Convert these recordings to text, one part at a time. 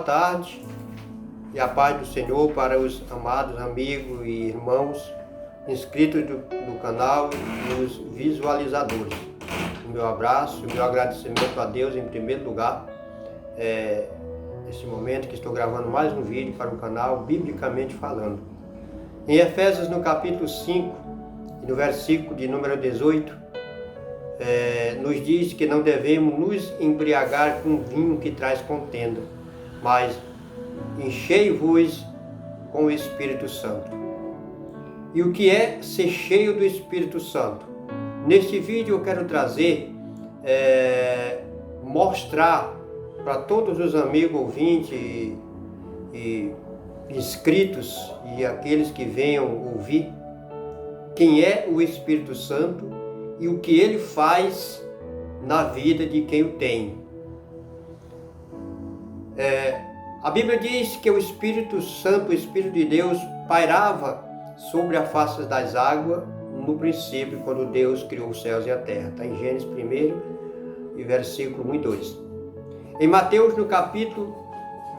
tarde e a paz do Senhor para os amados amigos e irmãos inscritos do canal e os visualizadores. O meu abraço, o meu agradecimento a Deus em primeiro lugar, nesse momento que estou gravando mais um vídeo para o canal Biblicamente Falando. Em Efésios, no capítulo 5, e no versículo de número 18, nos diz que não devemos nos embriagar com vinho que traz contenda, mas enchei-vos com o Espírito Santo. E o que é ser cheio do Espírito Santo? Neste vídeo eu quero trazer, mostrar para todos os amigos ouvintes e inscritos e aqueles que venham ouvir quem é o Espírito Santo e o que ele faz na vida de quem o tem. A Bíblia diz que o Espírito Santo, o Espírito de Deus, pairava sobre a face das águas no princípio, quando Deus criou os céus e a terra. Está em Gênesis 1, e versículo 1 e 2. Em Mateus, no capítulo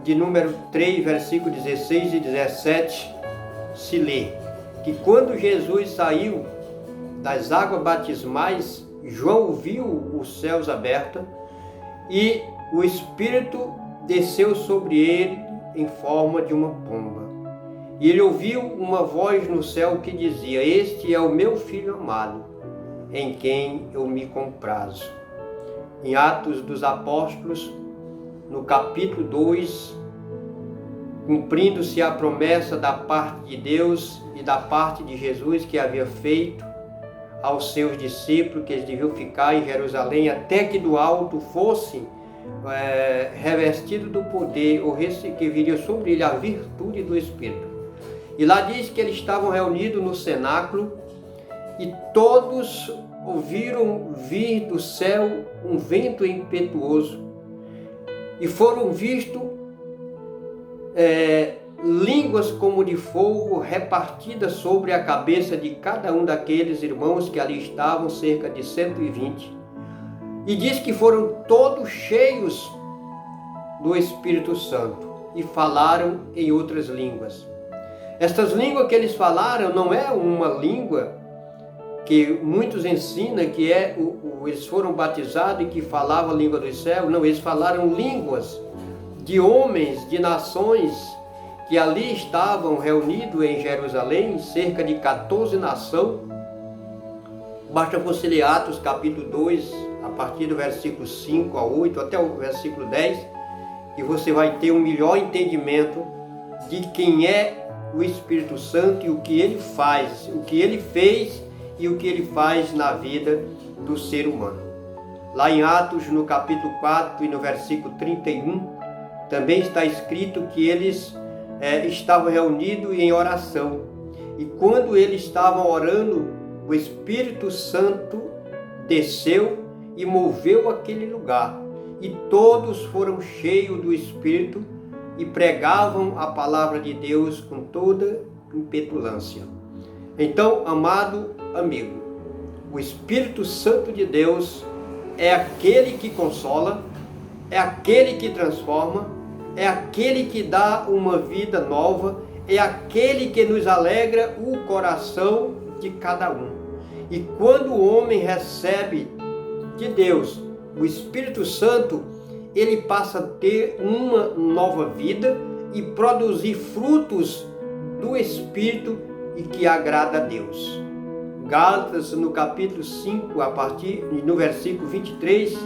de número 3, versículo 16 e 17, se lê que quando Jesus saiu das águas batismais, João viu os céus abertos e o Espírito desceu sobre ele em forma de uma pomba. E ele ouviu uma voz no céu que dizia: "Este é o meu Filho amado, em quem eu me comprazo." Em Atos dos Apóstolos, no capítulo 2, cumprindo-se a promessa da parte de Deus e da parte de Jesus que havia feito aos seus discípulos, que eles deviam ficar em Jerusalém até que do alto fossem revestidos do poder, ou que viria sobre ele a virtude do Espírito. E lá diz que eles estavam reunidos no cenáculo e todos ouviram vir do céu um vento impetuoso e foram vistos línguas como de fogo repartidas sobre a cabeça de cada um daqueles irmãos que ali estavam, cerca de 120. E diz que foram todos cheios do Espírito Santo e falaram em outras línguas. Estas línguas que eles falaram não é uma língua que muitos ensinam que eles foram batizados e que falavam a língua do céu. Não, eles falaram línguas de homens, de nações que ali estavam reunidos em Jerusalém, cerca de 14 nações. Basta você ler Atos capítulo 2, a partir do versículo 5 a 8, até o versículo 10, e você vai ter um melhor entendimento de quem é o Espírito Santo e o que ele faz, o que ele fez e o que ele faz na vida do ser humano. Lá em Atos, no capítulo 4 e no versículo 31, também está escrito que eles estavam reunidos em oração. E quando eles estavam orando, o Espírito Santo desceu e moveu aquele lugar. E todos foram cheios do Espírito e pregavam a palavra de Deus com toda impetulância. Então, amado amigo, o Espírito Santo de Deus é aquele que consola, é aquele que transforma, é aquele que dá uma vida nova, é aquele que nos alegra o coração de cada um. E quando o homem recebe de Deus o Espírito Santo, ele passa a ter uma nova vida e produzir frutos do Espírito e que agrada a Deus. Gálatas, no capítulo 5, no versículo 23,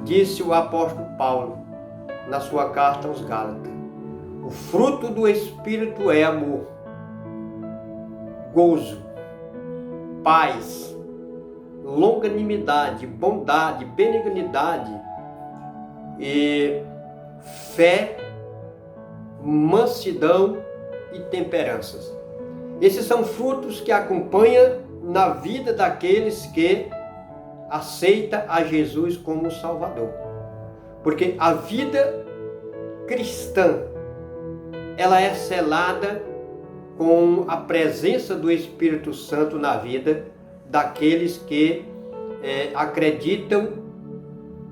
disse o apóstolo Paulo, na sua carta aos Gálatas: o fruto do Espírito é amor, gozo, paz, longanimidade, bondade, benignidade e fé, mansidão e temperanças. Esses são frutos que acompanham na vida daqueles que aceitam a Jesus como Salvador. Porque a vida cristã, ela é selada com a presença do Espírito Santo na vida daqueles que acreditam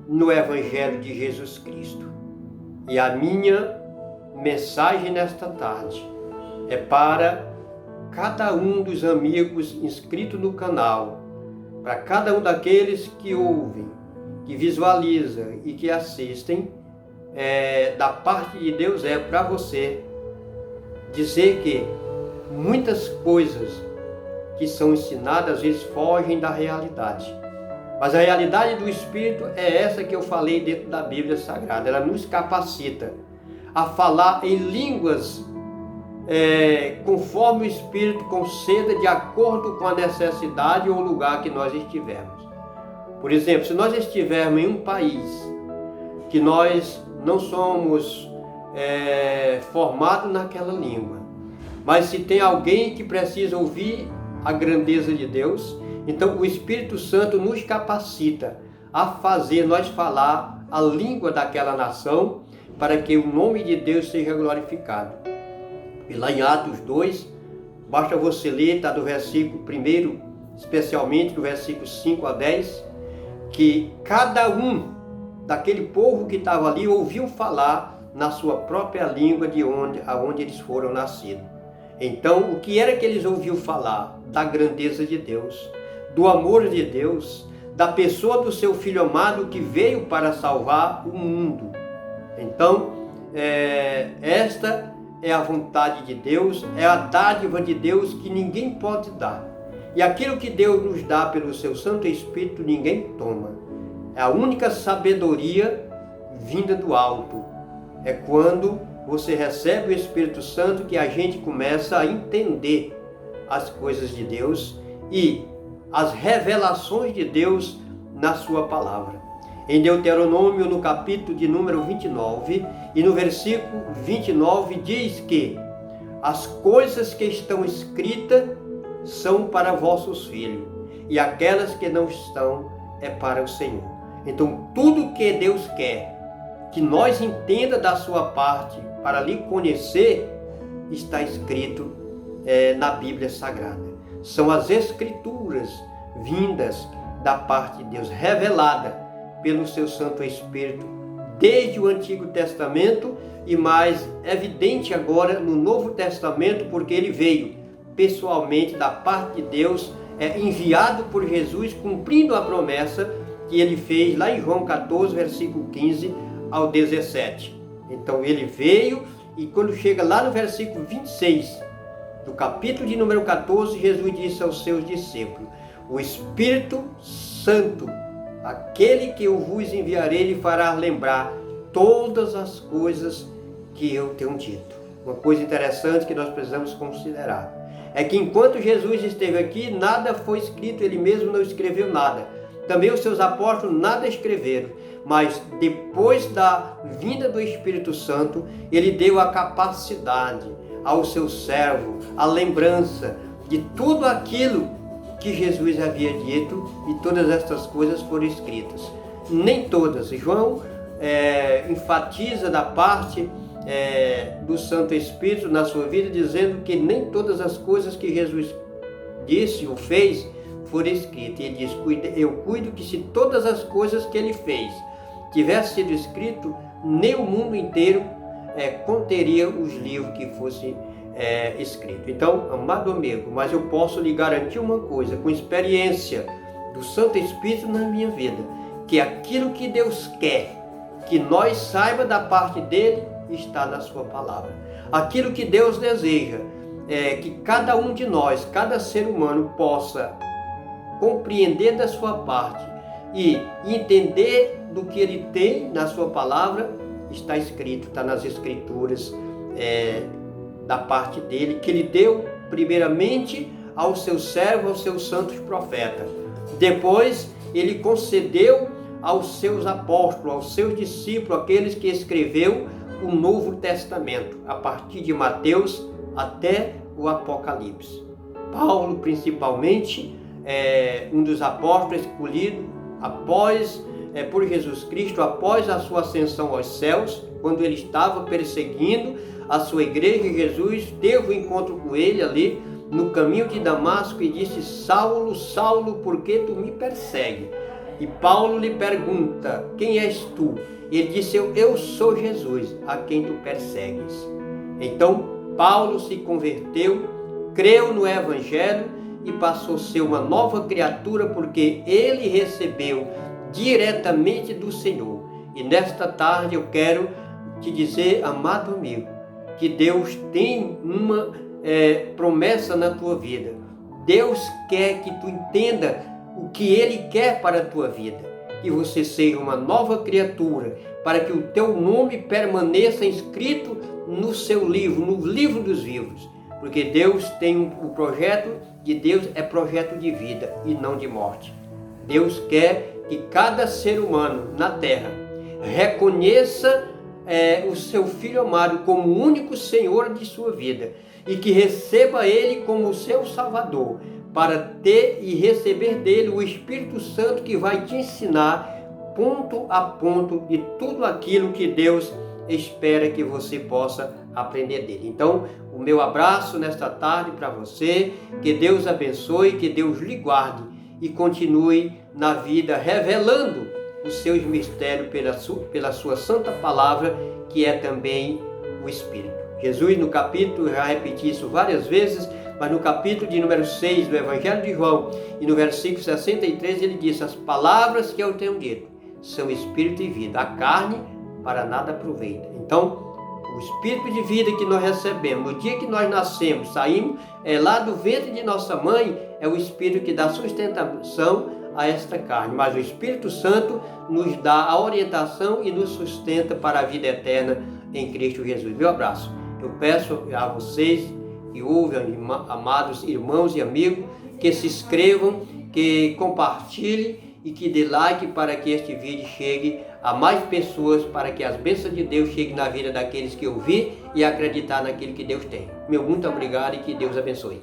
no Evangelho de Jesus Cristo. E a minha mensagem nesta tarde é para cada um dos amigos inscritos no canal, para cada um daqueles que ouvem, que visualizam e que assistem, da parte de Deus é para você dizer que muitas coisas que são ensinadas às vezes fogem da realidade. Mas a realidade do Espírito é essa que eu falei dentro da Bíblia Sagrada. Ela nos capacita a falar em línguas conforme o Espírito conceda, de acordo com a necessidade ou lugar que nós estivermos. Por exemplo, se nós estivermos em um país que nós não somos formados naquela língua, mas se tem alguém que precisa ouvir a grandeza de Deus, então o Espírito Santo nos capacita a fazer nós falar a língua daquela nação, para que o nome de Deus seja glorificado. E lá em Atos 2, basta você ler, está do versículo 1, especialmente do versículo 5 a 10, que cada um daquele povo que estava ali ouviu falar na sua própria língua aonde eles foram nascidos. Então, o que era que eles ouviam falar? Da grandeza de Deus, do amor de Deus, da pessoa do seu Filho amado que veio para salvar o mundo. Então, esta é a vontade de Deus, é a dádiva de Deus que ninguém pode dar. E aquilo que Deus nos dá pelo seu Santo Espírito, ninguém toma. É a única sabedoria vinda do alto. É quando você recebe o Espírito Santo que a gente começa a entender as coisas de Deus e as revelações de Deus na sua palavra. Em Deuteronômio, no capítulo de número 29 e no versículo 29, diz que as coisas que estão escritas são para vossos filhos, e aquelas que não estão é para o Senhor. Então, tudo que Deus quer que nós entenda da sua parte para lhe conhecer, está escrito na Bíblia Sagrada. São as Escrituras vindas da parte de Deus, revelada pelo seu Santo Espírito, desde o Antigo Testamento e mais evidente agora no Novo Testamento, porque ele veio pessoalmente da parte de Deus, enviado por Jesus, cumprindo a promessa que ele fez lá em João 14, versículo 15 ao 17. Então ele veio, e quando chega lá no versículo 26 do capítulo de número 14, Jesus disse aos seus discípulos: o Espírito Santo, aquele que eu vos enviarei, lhe fará lembrar todas as coisas que eu tenho dito. Uma coisa interessante que nós precisamos considerar é que enquanto Jesus esteve aqui, nada foi escrito, ele mesmo não escreveu nada. Também os seus apóstolos nada escreveram. Mas depois da vinda do Espírito Santo, ele deu a capacidade ao seu servo, a lembrança de tudo aquilo que Jesus havia dito, e todas estas coisas foram escritas. Nem todas. João enfatiza da parte do Santo Espírito na sua vida, dizendo que nem todas as coisas que Jesus disse ou fez foram escritas. Ele diz: eu cuido que se todas as coisas que ele fez tivesse sido escrito, nem o mundo inteiro conteria os livros que fossem escritos. Então, amado amigo, mas eu posso lhe garantir uma coisa, com experiência do Santo Espírito na minha vida, que aquilo que Deus quer que nós saiba da parte dele está na sua palavra. Aquilo que Deus deseja que cada um de nós, cada ser humano, possa compreender da sua parte e entender do que ele tem na sua palavra, está escrito, está nas Escrituras da parte dele, que ele deu primeiramente aos seus servos, aos seus santos profetas. Depois ele concedeu aos seus apóstolos, aos seus discípulos, aqueles que escreveu o Novo Testamento, a partir de Mateus até o Apocalipse. Paulo, principalmente, um dos apóstolos escolhidos por Jesus Cristo, após a sua ascensão aos céus, quando ele estava perseguindo a sua igreja, Jesus teve um encontro com ele ali no caminho de Damasco e disse: Saulo, Saulo, por que tu me persegues? E Paulo lhe pergunta: quem és tu? Ele disse: eu sou Jesus, a quem tu persegues. Então Paulo se converteu, creu no Evangelho e passou a ser uma nova criatura, porque ele recebeu diretamente do Senhor. E nesta tarde eu quero te dizer, amado amigo, que Deus tem uma promessa na tua vida. Deus quer que tu entenda o que Ele quer para a tua vida, que você seja uma nova criatura, para que o teu nome permaneça inscrito no seu livro, no livro dos vivos, porque Deus tem o projeto de Deus é projeto de vida e não de morte. Deus quer que cada ser humano na terra reconheça o seu Filho amado como o único Senhor de sua vida e que receba Ele como o seu Salvador, para ter e receber dele o Espírito Santo, que vai te ensinar ponto a ponto de tudo aquilo que Deus espera que você possa aprender dele. Então, o meu abraço nesta tarde para você, que Deus abençoe, que Deus lhe guarde e continue na vida revelando os seus mistérios pela sua santa palavra, que é também o Espírito. Jesus, no capítulo, já repeti isso várias vezes, mas no capítulo de número 6 do Evangelho de João, e no versículo 63, ele disse: as palavras que eu tenho dito são espírito e vida, a carne para nada aproveita. Então, o espírito de vida que nós recebemos, no dia que nós nascemos, saímos lá do ventre de nossa mãe, é o espírito que dá sustentação a esta carne, mas o Espírito Santo nos dá a orientação e nos sustenta para a vida eterna em Cristo Jesus. Meu abraço. Eu peço a vocês que ouvem, amados irmãos e amigos, que se inscrevam, que compartilhem e que dê like para que este vídeo chegue a mais pessoas, para que as bênçãos de Deus cheguem na vida daqueles que ouvir e acreditar naquilo que Deus tem. Meu muito obrigado e que Deus abençoe.